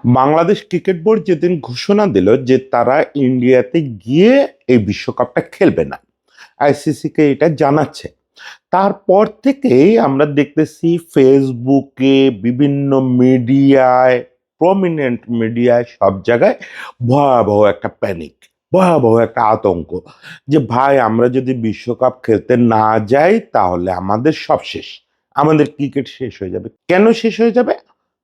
Bangladesh cricket board যেদিন ঘোষণা দিল যে তারা ইন্ডিয়াতে গিয়ে এই বিশ্বকাপটা খেলবে না, আইসিসিকে এটা জানাচ্ছে, তারপর থেকেই আমরা দেখতেছি ফেসবুকে, বিভিন্ন মিডিয়ায়, প্রমিনেন্ট মিডিয়ায়, সব জায়গায় ভয়াবহ একটা প্যানিক, ভয়াবহ একটা আতঙ্ক যে ভাই আমরা যদি বিশ্বকাপ খেলতে না যাই তাহলে আমাদের সব শেষ, আমাদের ক্রিকেট শেষ হয়ে যাবে। কেন শেষ হয়ে যাবে?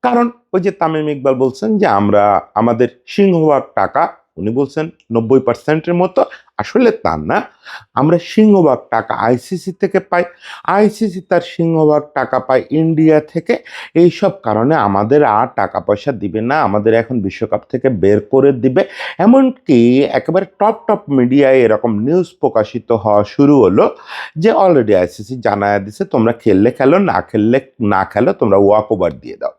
কারণ ওই যে তামিম ইকবাল বলছেন যে আমরা আমাদের সিংহভাগ টাকা, উনি বলছেন 90%-এর মতো, আসলে তা না, আমরা সিংহভাগ টাকা আইসিসি থেকে পাই, আইসিসি তার সিংহভাগ টাকা পায় ইন্ডিয়া থেকে। এইসব কারণে আমাদের আর টাকা পয়সা দিবে না, আমাদের এখন বিশ্বকাপ থেকে বের করে দিবে। এমনকি একেবারে টপ টপ মিডিয়ায় এরকম নিউজ প্রকাশিত হওয়া শুরু হলো যে অলরেডি আইসিসি জানায় দিছে তোমরা খেললে খেলো, না খেললে না খেলো, তোমরা ওয়াক ওভার দিয়ে দাও।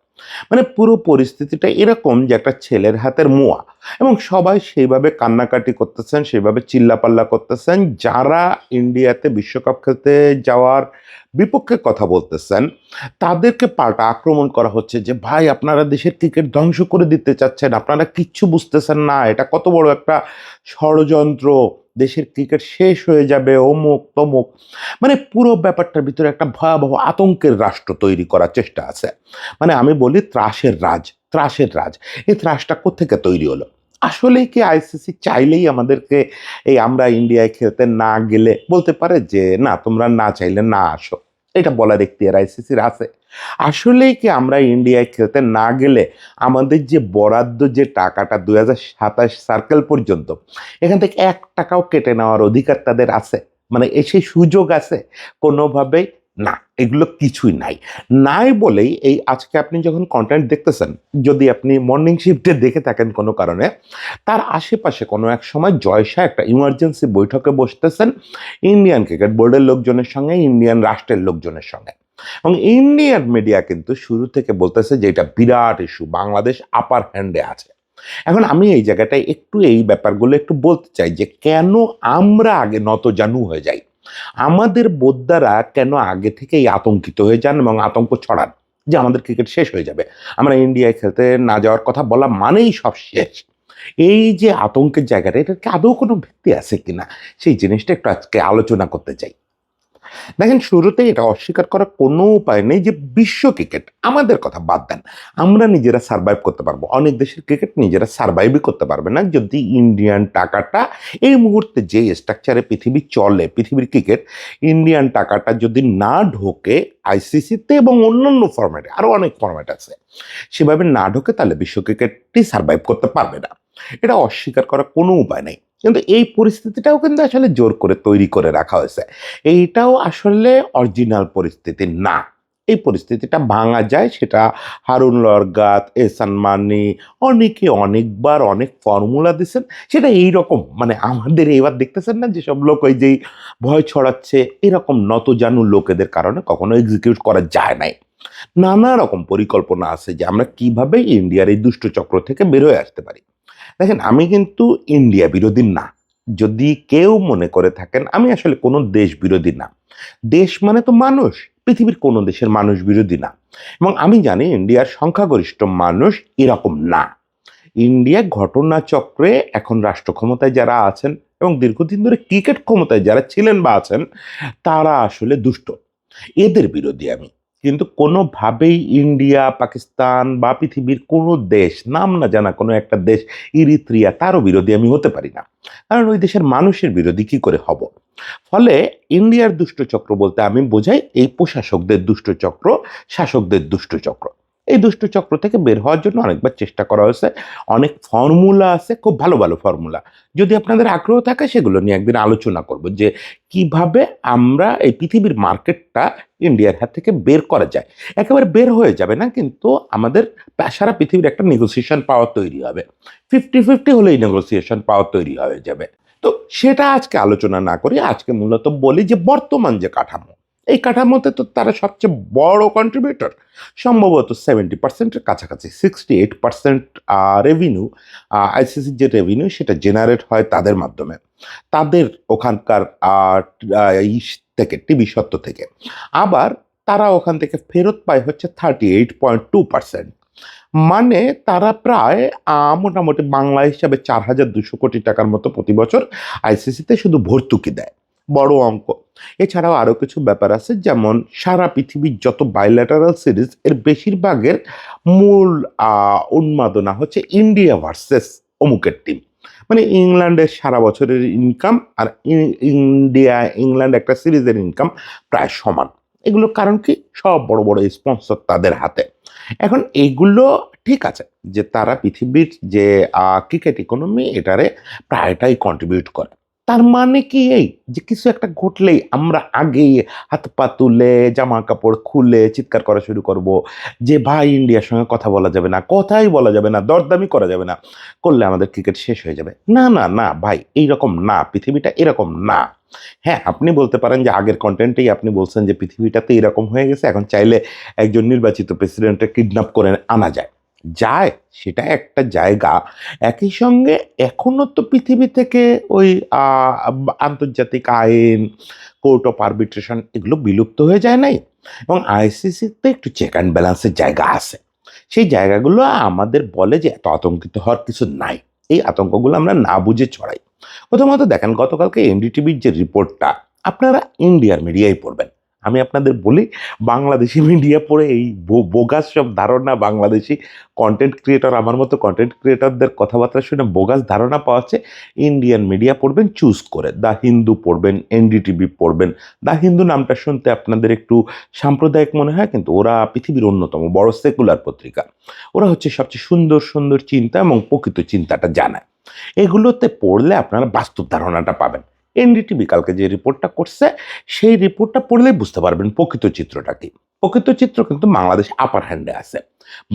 মানে পুরো পরিস্থিতিটা এরকম যে একটা ছেলের হাতের মোয়া, এবং সবাই সেইভাবে কান্নাকাটি করতেছেন, সেইভাবে চিল্লাপাল্লা করতেছেন। যারা ইন্ডিয়াতে বিশ্বকাপ খেলতে যাওয়ার বিপক্ষে কথা বলতেছেন তাদেরকে পাল্টা আক্রমণ করা হচ্ছে যে ভাই আপনারা দেশের ক্রিকেট ধ্বংস করে দিতে চাচ্ছেন, আপনারা কিচ্ছু বুঝতেছেন না, এটা কত বড় একটা ষড়যন্ত্র, দেশের ক্রিকেট শেষ হয়ে যাবে, অমুক তমুক। মানে পুরো ব্যাপারটার ভিতরে একটা ভয়াবহ আতঙ্কের রাষ্ট্র তৈরি করার চেষ্টা আছে। মানে আমি বলি ত্রাসের রাজ, ত্রাসের রাজ। এই ত্রাসটা কোত্থেকে তৈরি হলো? আসলেই কি আইসিসি চাইলেই আমাদেরকে, এই আমরা ইন্ডিয়ায় খেলতে না গেলে বলতে পারে যে না তোমরা না চাইলে না আসো? এটা বলার এখতিয়ার আইসিসির আছে? আসলেই কি আমরা ইন্ডিয়ায় খেলতে না গেলে আমাদের যে বরাদ্দ, যে টাকাটা 2027 সার্কেল পর্যন্ত, এখান থেকে 1 টাকাও কেটে নেওয়ার অধিকার তাদের আছে? মানে সেই সুযোগ আছে? কোনোভাবেই না, এগুলো কিছুই নাই। নাই বলেই এই আজকে আপনি যখন কন্টেন্ট দেখতেছেন, যদি আপনি মর্নিং শিফটে দেখে থাকেন কোনো কারণে, তার আশেপাশে কোনো এক সময় জয়শাহ একটা ইমার্জেন্সি বৈঠকে বসতেছেন ইন্ডিয়ান ক্রিকেট বোর্ডের লোকজনের সঙ্গে, ইন্ডিয়ান রাষ্ট্রের লোকজনের সঙ্গে। এবং ইন্ডিয়ান মিডিয়া কিন্তু শুরু থেকে বলতেছে যে এটা বিরাট ইস্যু, বাংলাদেশ আপার হ্যান্ডে আছে। এখন আমি এই জায়গাটায় একটু এই ব্যাপারগুলো একটু বলতে চাই যে কেন আমরা আগে নতজানু হয়ে যাই, আমাদের বোদ্ধারা কেন আগে থেকেই আতঙ্কিত হয়ে যান এবং আতঙ্ক ছড়ান যে আমাদের ক্রিকেট শেষ হয়ে যাবে, আমরা ইন্ডিয়ায় খেলতে না যাওয়ার কথা বলা মানেই সব শেষ। এই যে আতঙ্কের জায়গাটা, এটার কি আদৌ কোনো ভিত্তি আছে কিনা, সেই জিনিসটা একটু আজকে আলোচনা করতে চাই। দেখেন, শুরুতেই এটা অস্বীকার করার কোনো উপায় নেই যে বিশ্ব ক্রিকেট, আমাদের কথা বাদ দেন, আমরা নিজেরা সার্ভাইভ করতে পারবো। অনেক দেশের ক্রিকেট নিজেরা সার্ভাইভই করতে পারবে না যদি ইন্ডিয়ান টাকাটা, এই মুহূর্তে যে স্ট্রাকচারে পৃথিবী চলে, পৃথিবীর ক্রিকেট, ইন্ডিয়ান টাকাটা যদি না ঢোকে আইসিসিতে এবং অন্যান্য ফরম্যাটে, আরও অনেক ফরম্যাট আছে, সেভাবে না ঢোকে, তাহলে বিশ্ব ক্রিকেটটি সার্ভাইভ করতে পারবে না। এটা অস্বীকার করার কোনো উপায় নেই। কিন্তু এই পরিস্থিতিটাও কিন্তু আসলে জোর করে তৈরি করে রাখা হয়েছে। এইটাও আসলে অরিজিনাল পরিস্থিতি না। এই পরিস্থিতিটা ভাঙা যায়, সেটা হারুন লরগাত, এহসান মানি, অনেকে অনেকবার অনেক ফর্মুলা দিচ্ছেন, সেটা এইরকম, মানে আমাদের এবার দেখতেছেন না যেসব লোক ওই যেই ভয় ছড়াচ্ছে, এরকম নতজানু লোকেদের কারণে কখনো এক্সিকিউট করা যায় নাই। নানা রকম পরিকল্পনা আছে যে আমরা কিভাবে ইন্ডিয়ার এই দুষ্ট চক্র থেকে বের হয়ে আসতে পারি। দেখেন, আমি কিন্তু ইন্ডিয়া বিরোধী না। যদি কেউ মনে করে থাকেন, আমি আসলে কোনো দেশ বিরোধী না। দেশ মানে তো মানুষ, পৃথিবীর কোনো দেশের মানুষ বিরোধী না। এবং আমি জানি ইন্ডিয়ার সংখ্যাগরিষ্ঠ মানুষ এরকম না। ইন্ডিয়া ঘটনাচক্রে এখন রাষ্ট্র ক্ষমতায় যারা আছেন এবং দীর্ঘদিন ধরে ক্রিকেট ক্ষমতায় যারা ছিলেন বা আছেন, তারা আসলে দুষ্ট, এদের বিরোধী আমি। কিন্তু কোনোভাবেই ইন্ডিয়া, পাকিস্তান বা পৃথিবীর কোনো দেশ, নাম না জানা কোনো একটা দেশ, ইরিত্রিয়া, তারও বিরোধী আমি হতে পারি না। কারণ ওই দেশের মানুষের বিরোধী কি করে হব? ফলে ইন্ডিয়ার দুষ্টচক্র বলতে আমি বোঝাই এই প্রশাসকদের দুষ্টচক্র, শাসকদের দুষ্টচক্র। এই দুষ্টচক্র থেকে বের হওয়ার জন্য অনেকবার চেষ্টা করা হয়েছে, অনেক ফর্মুলা আছে, খুব ভালো ভালো ফর্মুলা। যদি আপনাদের আগ্রহ থাকে সেগুলো নিয়ে একদিন আলোচনা করব যে কিভাবে আমরা এই পৃথিবীর মার্কেটটা ইন্ডিয়ার হাত থেকে বের করা যায়। একেবারে বের হয়ে যাবে না, কিন্তু আমাদের সারা পৃথিবীর একটা নেগোসিয়েশন পাওয়ার তৈরি হবে। 50-50 হলেই নেগোসিয়েশন পাওয়ার তৈরি হয়ে যাবে। তো সেটা আজকে আলোচনা না করি, আজকে মূলত বলি যে বর্তমান যে কাঠামো, এই কাঠামোতে তো তারা সবচেয়ে বড় কন্ট্রিবিউটর, সম্ভবত 70%-এর কাছাকাছি, 68% রেভিনিউ, আইসিসির যে রেভিনিউ সেটা জেনারেট হয় তাদের মাধ্যমে, তাদের ওখানকার ইস থেকে, টিভি সত্ত্ব থেকে। আবার তারা ওখান থেকে ফেরত পায় হচ্ছে 38.2%। মানে তারা প্রায় মোটামুটি বাংলা হিসাবে 4,200 কোটি টাকার মতো প্রতি বছর আইসিসিতে শুধু ভর্তুকি দেয়। বড় অঙ্ক। এছাড়াও আরও কিছু ব্যাপার আছে, যেমন সারা পৃথিবীর যত বাইল্যাটারাল সিরিজ এর বেশিরভাগের মূল উন্মাদনা হচ্ছে ইন্ডিয়া ভার্সেস অমুকের টিম। মানে ইংল্যান্ডের সারা বছরের ইনকাম আর ইংল্যান্ড একটা সিরিজের ইনকাম প্রায় সমান। এগুলোর কারণ কি? সব বড় বড় স্পন্সর তাদের হাতে। এখন এইগুলো ঠিক আছে যে তারা পৃথিবীর যে ক্রিকেট ইকোনমি এটারে প্রায়টাই কন্ট্রিবিউট করে। তার মানে কি এই যে কিছু একটা ঘটলেই আমরা আগেই হাত পা তুলে জামা কাপড় খুলে চিৎকার করা শুরু করব যে ভাই ইন্ডিয়ার সঙ্গে কথা বলা যাবে না, কথাই বলা যাবে না, দরদামি করা যাবে না, করলে আমাদের ক্রিকেট শেষ হয়ে যাবে? না না না ভাই, এইরকম না, পৃথিবীটা এরকম না। হ্যাঁ, আপনি বলতে পারেন যে আগের কন্টেন্টেই আপনি বলছেন যে পৃথিবীটাতে এরকম হয়ে গেছে, এখন চাইলে একজন নির্বাচিত প্রেসিডেন্টকে কিডন্যাপ করে আনা যায়। যায়, সেটা একটা জায়গা। একই সঙ্গে এখনো তো পৃথিবী থেকে ওই আন্তর্জাতিক আইন, কোর্ট অফ আরবিট্রেশন এগুলো বিলুপ্ত হয়ে যায় নাই, এবং আইসিসিতে একটু চেক অ্যান্ড ব্যালেন্সের জায়গা আছে। সেই জায়গাগুলো আমাদের বলে যে এত আতঙ্কিত হওয়ার কিছু নাই। এই আতঙ্কগুলো আমরা না বুঝে ছড়াই। প্রথমত দেখেন, গতকালকে এনডিটিভির যে রিপোর্টটা, আপনারা ইন্ডিয়ার মিডিয়ায় পড়বেন। আমি আপনাদের বলি, বাংলাদেশি মিডিয়া পড়ে এই বোগাস সব ধারণা, বাংলাদেশি কন্টেন্ট ক্রিয়েটর, আমার মতো কন্টেন্ট ক্রিয়েটরদের কথাবার্তা শুনে বোগাস ধারণা পাওয়া হচ্ছে। ইন্ডিয়ান মিডিয়া পড়বেন চুজ করে, দ্য হিন্দু পড়বেন, এনডিটিভি পড়বেন। দ্য হিন্দু নামটা শুনতে আপনাদের একটু সাম্প্রদায়িক মনে হয়, কিন্তু ওরা পৃথিবীর অন্যতম বড় সেকুলার পত্রিকা। ওরা হচ্ছে সবচেয়ে সুন্দর সুন্দর চিন্তা এবং প্রকৃত চিন্তাটা জানায়। এগুলোতে পড়লে আপনারা বাস্তব ধারণাটা পাবেন। এনডিটিভি কালকে যে রিপোর্টটা করছে, সেই রিপোর্টটা পড়লেই বুঝতে পারবেন প্রকৃত চিত্রটা কি। প্রকৃত চিত্র কিন্তু বাংলাদেশ আপার হ্যান্ডে আছে।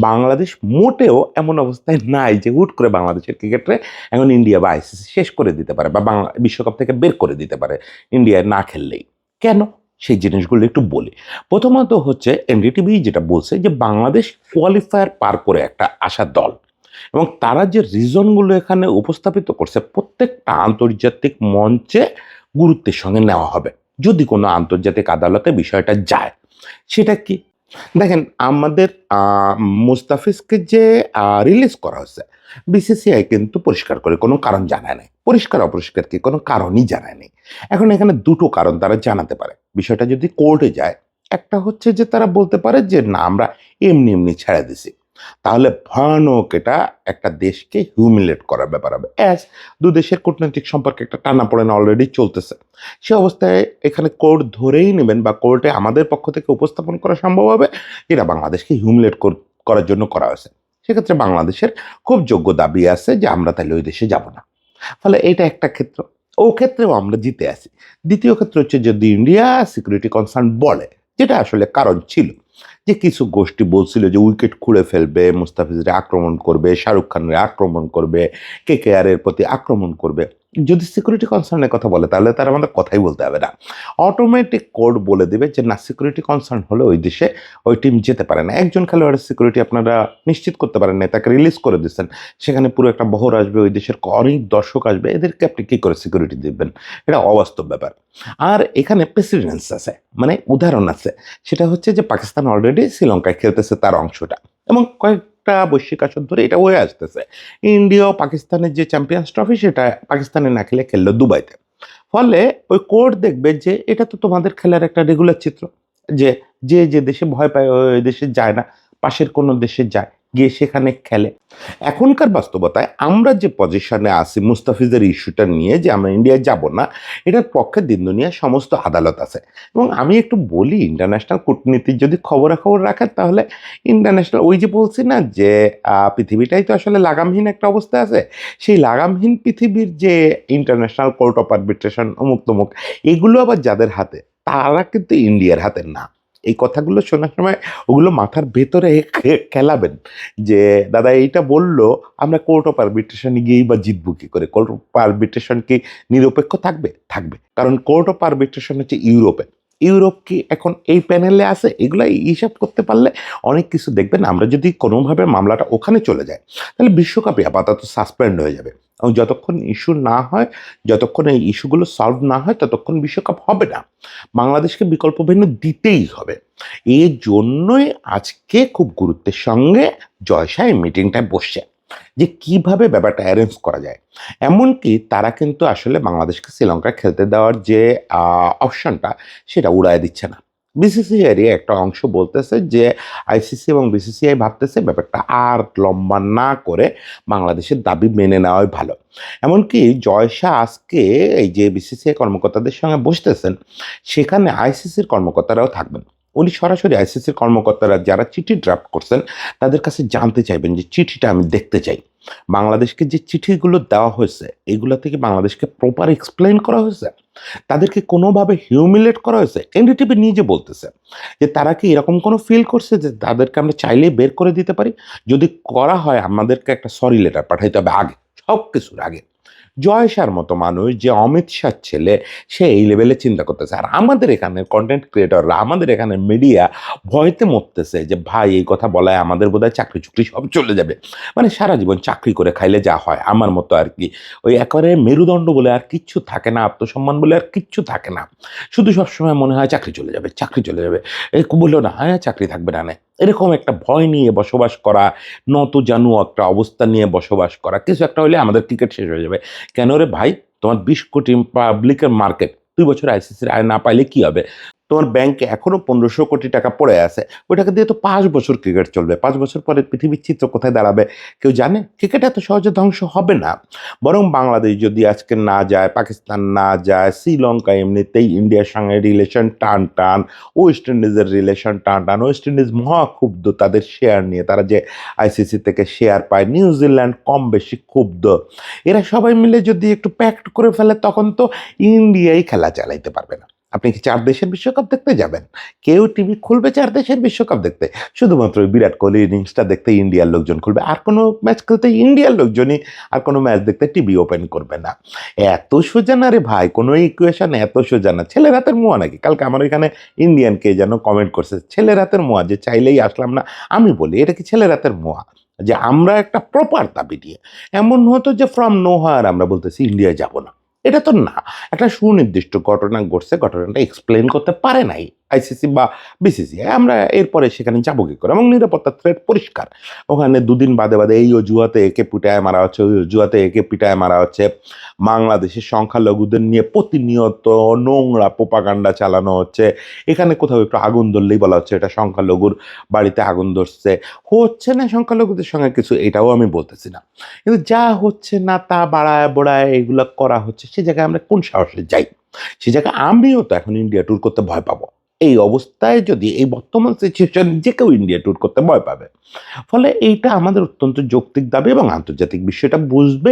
বাংলাদেশ মোটেও এমন অবস্থায় নাই যে হুট করে বাংলাদেশের ক্রিকেটে এখন ইন্ডিয়া বা আইসিসি শেষ করে দিতে পারে, বা বাংলা বিশ্বকাপ থেকে বের করে দিতে পারে ইন্ডিয়ায় না খেললেই। কেন? সেই জিনিসগুলো একটু বলি। প্রথমত হচ্ছে এনডিটিভি যেটা বলছে যে বাংলাদেশ কোয়ালিফায়ার পার করে একটা আসার দল, এবং তারা যে রিজনগুলো এখানে উপস্থাপিত করছে প্রত্যেকটা আন্তর্জাতিক মঞ্চে গুরুত্বের সঙ্গে নেওয়া হবে যদি কোনো আন্তর্জাতিক আদালতে বিষয়টা যায়। সেটা কি? দেখেন, আমাদের মুস্তাফিজকে যে রিলিজ করা হয়েছে, বিসিসিআই কিন্তু পরিষ্কার করে কোনো কারণ জানায় নাই। পরিষ্কার অপরিষ্কার কি, কোনো কারণই জানায় নাই। এখন এখানে দুটো কারণ তারা জানাতে পারে বিষয়টা যদি কোর্টে যায়। একটা হচ্ছে যে তারা বলতে পারে যে না, আমরা এমনি এমনি ছেড়ে দিছি। তাহলে ভয়ানক এটা একটা দেশকে হিউমিলেট করার ব্যাপার হবে। দু দেশের কূটনৈতিক সম্পর্কে একটা টানাপোড়েন অলরেডি চলতেছে। সে অবস্থায় এখানে কোর্ট ধরেই নেবেন বা কোর্টে আমাদের পক্ষ থেকে উপস্থাপন করা সম্ভব হবে এটা বাংলাদেশকে হিউমিলেট করার জন্য করা হয়েছে। সেক্ষেত্রে বাংলাদেশের খুব যোগ্য দাবি আছে যে আমরা তাহলে ওই দেশে যাব না। ফলে এটা একটা ক্ষেত্র। ও ক্ষেত্রেও আমরা জিতে আসি। দ্বিতীয় ক্ষেত্র হচ্ছে যদি ইন্ডিয়া সিকিউরিটি কনসার্ন বলে, যেটা আসলে কারণ ছিল, যে কিছু গোষ্ঠী বলছিল যে উইকেট খুঁড়ে ফেলবে, মুস্তাফিজরে আক্রমণ করবে, শাহরুখ খানের আক্রমণ করবে, কেকেআর এর প্রতি আক্রমণ করবে। যদি সিকিউরিটি কনসার্নের কথা বলে তাহলে তার আমাদের কথাই বলতে হবে না। অটোমেটিক কোড বলে দেবে যে না, সিকিউরিটি কনসার্ন হলে ওই দেশে ওই টিম যেতে পারে না। একজন খেলোয়াড়ের সিকিউরিটি আপনারা নিশ্চিত করতে পারেন না, তাকে রিলিজ করে দিচ্ছেন, সেখানে পুরো একটা বহর আসবে, ওই দেশের অনেক দর্শক আসবে, এদেরকে আপনি কী করে সিকিউরিটি দিবেন? এটা অবাস্তব ব্যাপার। আর এখানে প্রেসিডেন্স আছে, মানে উদাহরণ আছে। সেটা হচ্ছে যে পাকিস্তান অলরেডি শ্রীলঙ্কায় খেলতেছে তার অংশটা, এবং কয়েকটা বৈশ্বিক আসর ধরে এটা হয়ে আসতেছে। ইন্ডিয়া ও পাকিস্তানের যে চ্যাম্পিয়ন্স ট্রফি সেটা পাকিস্তানে না খেলে খেললো দুবাইতে। ফলে ওই কোর্ট দেখবে যে এটা তো তোমাদের খেলার একটা রেগুলার চিত্র, যে যে যে দেশে ভয় পায় ওই দেশে যায় না, পাশের কোনো দেশে যায়, গিয়ে সেখানে খেলে। এখনকার বাস্তবতায় আমরা যে পজিশনে আছি মুস্তাফিজের ইস্যুটা নিয়ে, যে আমরা ইন্ডিয়ায় যাব না, এটার পক্ষে দিন দুনিয়ার সমস্ত আদালত আছে। এবং আমি একটু বলি, ইন্টারন্যাশনাল কূটনীতির যদি খবরাখবর রাখেন তাহলে ইন্টারন্যাশনাল, ওই যে বলছি না যে পৃথিবীটাই তো আসলে লাগামহীন একটা অবস্থা আছে, সেই লাগামহীন পৃথিবীর যে ইন্টারন্যাশনাল কোর্ট অফ আরবিট্রেশন অমুক তমুক, এগুলো আবার যাদের হাতে, তারা কিন্তু ইন্ডিয়ার হাতে না। এই কথাগুলো শোনার সময় ওগুলো মাথার ভেতরে খেলাবেন যে দাদা এইটা বললো, আমরা কোর্ট অফ আরবিট্রেশনে গিয়েই বা জিতবো কি করে? কোর্ট অফ আরবিট্রেশন কি নিরপেক্ষ থাকবে? থাকবে, কারণ কোর্ট অফ আরবিট্রেশন হচ্ছে ইউরোপে। ইউরোপ কি এখন এই প্যানেলে আছে? এগুলো হিসাব করতে পারলে অনেক কিছু দেখবেন। আমরা যদি কোনোভাবে মামলাটা ওখানে চলে যায় তাহলে বিশ্বকাপে আপাতত সাসপেন্ড হয়ে যাবে। এবং যতক্ষণ ইস্যু না হয়, যতক্ষণ এই ইস্যুগুলো সলভ না হয়, ততক্ষণ বিশ্বকাপ হবে না। বাংলাদেশকে বিকল্প ভেন্যু দিতেই হবে। এই জন্যই আজকে খুব গুরুত্বের সঙ্গে জয়শাহ এই মিটিংটায় বসছে যে কিভাবে ব্যাপারটা অ্যারেঞ্জ করা যায়। এমনকি তারা কিন্তু আসলে বাংলাদেশকে শ্রীলঙ্কায় খেলতে দেওয়ার যে অপশনটা, সেটা উড়ায় দিচ্ছে না। বিসিসিআইয়েরই একটা অংশ বলতেছে যে আইসিসি এবং বিসিসিআই ভাবতেছে ব্যাপারটা আর লম্বা না করে বাংলাদেশের দাবি মেনে নেওয়াই ভালো। এমনকি জয়শাহ আজকে এই যে বিসিসিআই কর্মকর্তাদের সঙ্গে বসতেছেন, সেখানে আইসিসির কর্মকর্তারাও থাকবেন। উনি সরাসরি আইসিসির কর্মকর্তারা যারা চিঠি ড্রাফট করছেন তাদের কাছে জানতে চাইবেন যে চিঠিটা আমি দেখতে চাই। বাংলাদেশকে যে চিঠিগুলো দেওয়া হয়েছে, এগুলো থেকে বাংলাদেশকে প্রপার এক্সপ্লেন করা হয়েছে, তাদেরকে কোনোভাবে হিউমিলেট করা হয়েছে। এনডিটিভি নিজে বলতেছে যে তারা কি এরকম কোনো ফিল করছে যে তাদেরকে আমরা চাইলেই বের করে দিতে পারি? যদি করা হয় আমাদেরকে একটা সরি লেটার পাঠাইতে হবে আগে, সব কিছুর আগে। জয়শার মতো মানুষ যে অমিত শাহর ছেলে, সে এই লেভেলে চিন্তা করতেছে। আর আমাদের এখানে কন্টেন্ট ক্রিয়েটররা, আমাদের এখানে মিডিয়া ভয়তে মরতেছে যে ভাই এই কথা বলায় আমাদের বোধহয় চাকরি চুকরি সব চলে যাবে। মানে সারা জীবন চাকরি করে খাইলে যা হয় আমার মতো আর কি, ওই একেবারে মেরুদণ্ড বলে আর কিচ্ছু থাকে না, আত্মসম্মান বলে আর কিচ্ছু থাকে না। শুধু সবসময় মনে হয় চাকরি চলে যাবে, চাকরি চলে যাবে। এই বললো না হ্যাঁ চাকরি থাকবে না, এরকম একটা ভয় নিয়ে বসবাস করা, নত জানু একটা অবস্থা নিয়ে বসবাস করা। কিছু একটা হলে আমাদের টিকিট শেষ হয়ে যাবে। কেন রে ভাই, তোমার 20 কোটি পাবলিকের মার্কেট, 2 বছর আইসিসির আয় না পাইলে কি হবে? তোমার ব্যাংকে এখনো 1500 কোটি টাকা পড়ে আছে, ওইটাকে দিয়ে তো 5 বছর ক্রিকেট চলবে। 5 বছর পরে পৃথিবীর চিত্র কোথায় দাঁড়াবে কেউ জানে? ক্রিকেট এত সহজে ধ্বংস হবে না। বরং বাংলাদেশ যদি আজকে না যায়, পাকিস্তান না যায়, শ্রীলঙ্কা এমনিতেই ইন্ডিয়ার সঙ্গে রিলেশন টান টান, ওয়েস্ট ইন্ডিজের রিলেশন টান টান, ওয়েস্ট ইন্ডিজ মহাক্ষুব্ধ তাদের শেয়ার নিয়ে, তারা যে আইসিসি থেকে শেয়ার পায়। নিউজিল্যান্ড কম বেশি ক্ষুব্ধ। এরা সবাই মিলে যদি একটু প্যাক্ট করে ফেলে, তখন তো ইন্ডিয়াই খেলা চালাইতে পারবে না। আপনি কি 4 দেশের বিশ্বকাপ দেখতে যাবেন? কেউ টিভি খুলবে 4 দেশের বিশ্বকাপ দেখতে? শুধুমাত্র বিরাট কোহলি ইনিংসটা দেখতে ইন্ডিয়ার লোকজন খুলবে। আর কোনো ম্যাচ খেলতে ইন্ডিয়ার লোকজনই আর কোনো ম্যাচ দেখতে টিভি ওপেন করবে না। এত সোজা না রে ভাই, কোনো ইকুয়েশন এত সোজা না। ছেলের হাতের মোয়া নাকি? কালকে আমার এখানে ইন্ডিয়ান কে যেন কমেন্ট করছে, ছেলের হাতের মোয়া, যে চাইলেই আসলাম না। আমি বলি এটা কি ছেলের হাতের মোয়া? যে আমরা একটা প্রপার দাবি নিয়ে, এমন হতো যে ফ্রম নো হায়ার আমরা বলতেছি ইন্ডিয়া যাব না। এটা তো না। একটা সুনির্দিষ্ট ঘটনা ঘটছে, ঘটনাটা এক্সপ্লেন করতে পারে নাই আইসিসি বা বিসিসিআই, আমরা এরপরে সেখানে যাবো কি করে? এবং নিরাপত্তা থ্রেট পরিষ্কার। ওখানে দুদিন বাদে বাদে এই অজুহাতে একে পিটায় মারা হচ্ছে, ওই অজুহাতে একে পিটায় মারা হচ্ছে। বাংলাদেশের সংখ্যালঘুদের নিয়ে প্রতিনিয়ত নোংরা প্রোপাগান্ডা চালানো হচ্ছে। এখানে কোথাও একটু আগুন ধরলেই বলা হচ্ছে এটা সংখ্যালঘুর বাড়িতে আগুন ধরছে। হচ্ছে না সংখ্যালঘুদের সঙ্গে কিছু, এটাও আমি বলতেছি না, কিন্তু যা হচ্ছে না তা বাড়ায় বড়ায় এগুলো করা হচ্ছে, সে জায়গায় আমরা কোন সাহসে যাই? সে জায়গায় আমিও তো এখন ইন্ডিয়া ট্যুর করতে ভয় পাবো। এই অবস্থায় যদি এই বর্তমান সিচুয়েশন, যে কেউ ইন্ডিয়া ট্যুর করতে ভয় পাবে। ফলে এইটা আমাদের অত্যন্ত যৌক্তিক দাবি এবং আন্তর্জাতিক বিষয়টা বুঝবে।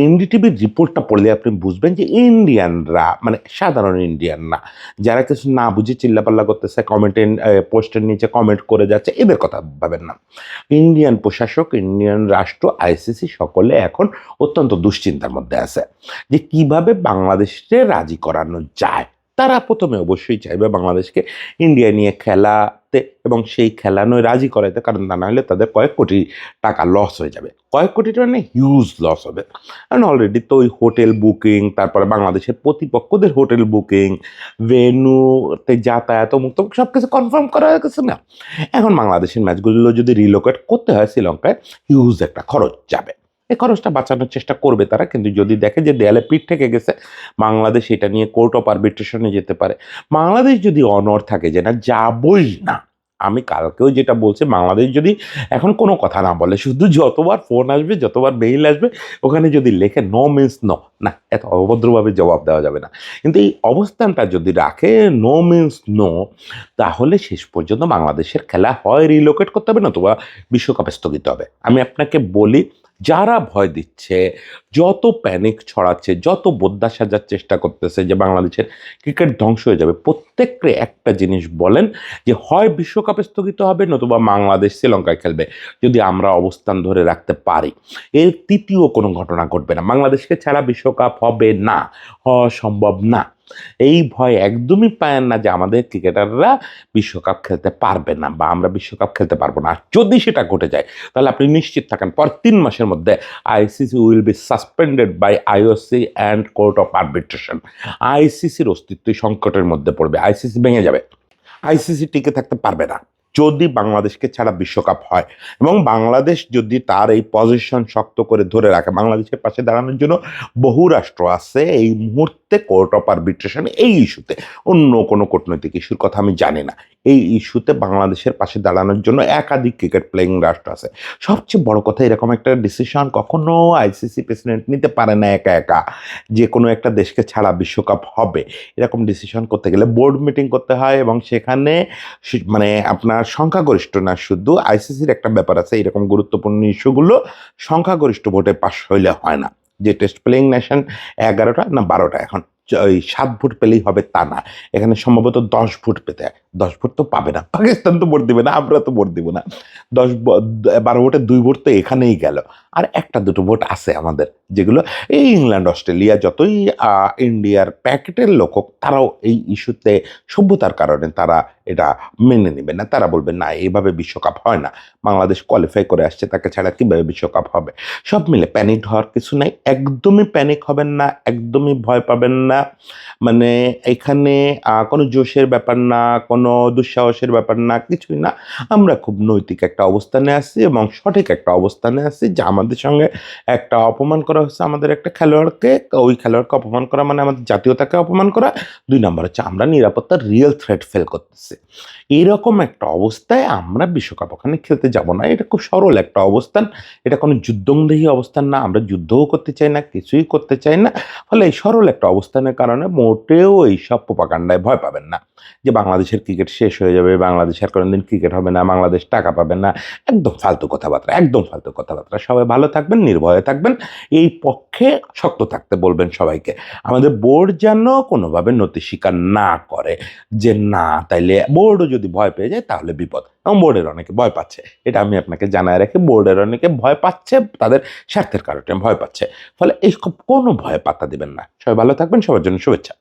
এনডিটিভির রিপোর্টটা পড়লে আপনি বুঝবেন যে ইন্ডিয়ানরা, মানে সাধারণ ইন্ডিয়ান না, যারা কিছু না বুঝে চিল্লাপাল্লা করতেছে, কমেন্টে পোস্টের নিচে কমেন্ট করে যাচ্ছে, এদের কথা ভাবেন না। ইন্ডিয়ান প্রশাসক, ইন্ডিয়ান রাষ্ট্র, আইসিসি সকলে এখন অত্যন্ত দুশ্চিন্তার মধ্যে আছে যে কিভাবে বাংলাদেশকে রাজি করানো যায়। তারা প্রথমে অবশ্যই চাইবে বাংলাদেশকে ইন্ডিয়া নিয়ে খেলাতে এবং সেই খেলানোয় রাজি করাইতে, কারণ তা না হলে তাদের কয়েক কোটি টাকা লস হয়ে যাবে। কয়েক কোটি মানে হিউজ লস হবে। কারণ অলরেডি তো ওই হোটেল বুকিং, তারপরে বাংলাদেশের প্রতিপক্ষদের হোটেল বুকিং, ভেন্যুতে যাতায়াত মুক্ত সব কিছু কনফার্ম করা হয়ে গেছে না। এখন বাংলাদেশের ম্যাচগুলো যদি রিলোকেট করতে হয় শ্রীলঙ্কায়, হিউজ একটা খরচ যাবে। এই খরচটা বাঁচানোর চেষ্টা করবে তারা, কিন্তু যদি দেখে যে দেয়ালে পিঠ থেকে গেছে, বাংলাদেশ এটা নিয়ে কোর্ট অফ আরবিট্রেশনে যেতে পারে। বাংলাদেশ যদি অনড় থাকে যে না যাবই না, আমি কালকেও যেটা বলছি, বাংলাদেশ যদি এখন কোনো কথা না বলে, শুধু যতবার ফোন আসবে, যতবার মেইল আসবে, ওখানে যদি লেখে নো মিন্স নো, না এত অভদ্রভাবে জবাব দেওয়া যাবে না, কিন্তু এই অবস্থানটা যদি রাখে নো মিন্স নো, তাহলে শেষ পর্যন্ত বাংলাদেশের খেলা হয় রিলোকেট করতে হবে, নতুবা বিশ্বকাপ স্থগিত হবে। আমি আপনাকে বলি, যারা ভয় দিচ্ছে, যত প্যানিক ছড়াচ্ছে, যত বোদ্ধা সাজার চেষ্টা করতেছে যে বাংলাদেশের ক্রিকেট ধ্বংস হয়ে যাবে, প্রত্যেককে একটা জিনিস বলেন যে হয় বিশ্বকাপ স্থগিত হবে, নতুবা বাংলাদেশ শ্রীলঙ্কায় খেলবে। যদি আমরা অবস্থান ধরে রাখতে পারি, এর তৃতীয় কোনো ঘটনা ঘটবে না। বাংলাদেশকে ছাড়া বিশ্বকাপ হবে না, হওয়া সম্ভব না। এই ভয় একদমই পায়েন না যে আমাদের ক্রিকেটাররা বিশ্বকাপ খেলতে পারবে না বা আমরা বিশ্বকাপ খেলতে পারবো না। আর যদি সেটা ঘটে যায় তাহলে আপনি নিশ্চিত থাকেন পর 3 মাসের মধ্যে ICC will be suspended by IOC and court of arbitration. আইসিসির অস্তিত্বই সংকটের মধ্যে পড়বে, আইসিসি ভেঙে যাবে, আইসিসি টিকে থাকতে পারবে না যদি বাংলাদেশকে ছাড়া বিশ্বকাপ হয়। এবং বাংলাদেশ যদি তার এই পজিশন শক্ত করে ধরে রাখে, বাংলাদেশের পাশে দাঁড়ানোর জন্য বহু রাষ্ট্র আছে এই মুহূর্তে কোর্ট অফ আরবিট্রেশন এই ইস্যুতে, অন্য কোনো কূটনৈতিক ইস্যুর কথা আমি জানি না, এই ইস্যুতে বাংলাদেশের পাশে দাঁড়ানোর জন্য একাধিক ক্রিকেট প্লেয়িং রাষ্ট্র আছে। সবচেয়ে বড় কথা, এরকম একটা ডিসিশন কখনো আইসিসি প্রেসিডেন্ট নিতে পারে না একা একা, যে কোনো একটা দেশকে ছাড়া বিশ্বকাপ হবে এরকম ডিসিশন করতে গেলে বোর্ড মিটিং করতে হয় এবং সেখানে মানে আপনার সংখ্যাগরিষ্ঠ না, শুধু আইসিসির একটা ব্যাপার আছে, এরকম গুরুত্বপূর্ণ ইস্যুগুলো সংখ্যাগরিষ্ঠ ভোটে পাশ হইলে হয় না। যে টেস্ট প্লেয়িং নেশন 11টা না 12টা, এখন ওই 7 ভোট পেলেই হবে তা না, এখানে সম্ভবত 10 ভোট পেতে হয়। 10 ভোট তো পাবে না, পাকিস্তান তো ভোট দিবে না, আমরা তো ভোট দিব না। 12 ভোটে 2 ভোট তো এখানেই গেল, আর একটা দুটো ভোট আছে আমাদের, যেগুলো এই ইংল্যান্ড অস্ট্রেলিয়া যতই ইন্ডিয়ার প্যাকেটের লোক হোক, তারাও এই ইস্যুতে সভ্যতার কারণে তারা এটা মেনে নেবে না। তারা বলবে না, এইভাবে বিশ্বকাপ হয় না, বাংলাদেশ কোয়ালিফাই করে আসছে, তাকে ছাড়া কীভাবে বিশ্বকাপ হবে। সব মিলে প্যানিক হওয়ার কিছু নাই, একদমই প্যানিক হবেন না, একদমই ভয় পাবেন না। মানে এখানে কোনো জোশের ব্যাপার না, কোনো দুঃসাহসের ব্যাপার না, কিছুই না। আমরা খুব নৈতিক একটা অবস্থানে আছি এবং সঠিক একটা অবস্থানে আছি যে আমাদের সঙ্গে একটা অপমান করা হচ্ছে, আমাদের একটা খেলোয়াড়কে, ওই খেলোয়াড়কে অপমান করা মানে আমাদের জাতীয়তাকে অপমান করা। 2 নম্বর হচ্ছে আমরা নিরাপত্তার রিয়েল থ্রেট ফেল করতেছি। এরকম একটা অবস্থায় আমরা বিশ্বকাপ ওখানে খেলতে যাব না, এটা খুব সরল একটা অবস্থান, এটা কোনো যুদ্ধংদেহী অবস্থান না, আমরা যুদ্ধও করতে চাই না, কিছুই করতে চাই না। ফলে এই সরল একটা অবস্থানের কারণে মোটেও এইসব প্রোপাগান্ডায় ভয় পাবেন না যে বাংলাদেশের ক্রিকেট শেষ হয়ে যাবে, বাংলাদেশের কোনোদিন ক্রিকেট হবে না, বাংলাদেশ টাকা পাবে না। একদম ফালতু কথাবার্তা, একদম ফালতু কথাবার্তা। সবাই ভালো থাকবেন, নির্ভয়ে থাকবেন, এই পক্ষে শক্ত থাকতে বলবেন সবাইকে। আমাদের বোর্ড যেন কোনোভাবে নতি স্বীকার না করে, যে না তাইলে বোর্ডও যদি ভয় পেয়ে যায় তাহলে বিপদ। এবং বোর্ডের অনেকে ভয় পাচ্ছে, এটা আমি আপনাকে জানায় রাখি, বোর্ডের অনেকে ভয় পাচ্ছে, তাদের স্বার্থের কারণে ভয় পাচ্ছে। ফলে এই কোনো ভয়ে পাত্তা দিবেন না। সবাই ভালো থাকবেন, সবার জন্য শুভেচ্ছা।